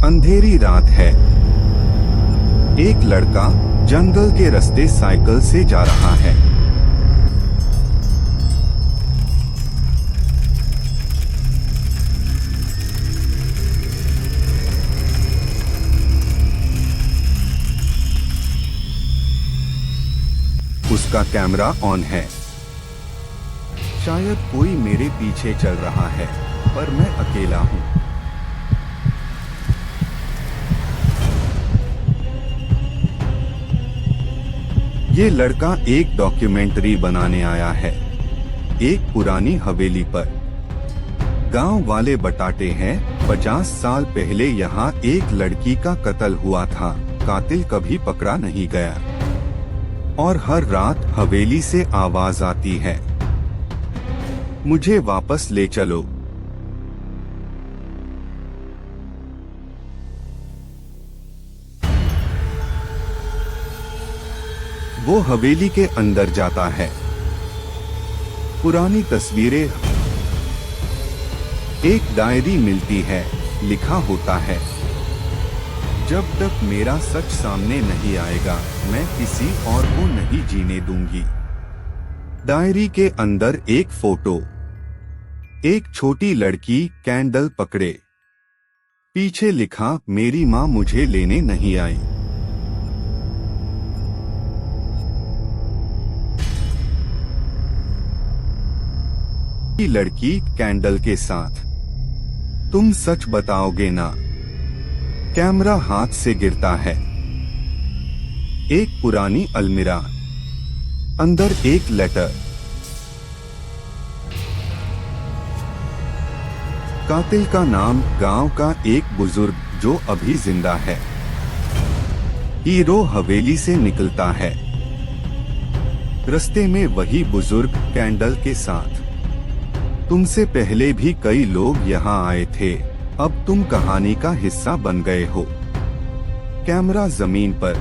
अंधेरी रात है। एक लड़का जंगल के रास्ते साइकिल से जा रहा है। उसका कैमरा ऑन है। शायद कोई मेरे पीछे चल रहा है, पर मैं अकेला हूँ। ये लड़का एक डॉक्यूमेंट्री बनाने आया है, एक पुरानी हवेली पर। गांव वाले बताते हैं 50 साल पहले यहाँ एक लड़की का कत्ल हुआ था। कातिल कभी पकड़ा नहीं गया और हर रात हवेली से आवाज आती है, मुझे वापस ले चलो। वो हवेली के अंदर जाता है। पुरानी तस्वीरें, एक डायरी मिलती है। लिखा होता है, जब तक मेरा सच सामने नहीं आएगा, मैं किसी और को नहीं जीने दूंगी। डायरी के अंदर एक फोटो, एक छोटी लड़की कैंडल पकड़े। पीछे लिखा, मेरी माँ मुझे लेने नहीं आई। लड़की कैंडल के साथ, तुम सच बताओगे ना? कैमरा हाथ से गिरता है। एक पुरानी अलमीरा, अंदर एक लेटर। कातिल का नाम गांव का एक बुजुर्ग जो अभी जिंदा है। हीरो हवेली से निकलता है। रास्ते में वही बुजुर्ग कैंडल के साथ, तुमसे पहले भी कई लोग यहाँ आए थे, अब तुम कहानी का हिस्सा बन गए हो। कैमरा जमीन पर,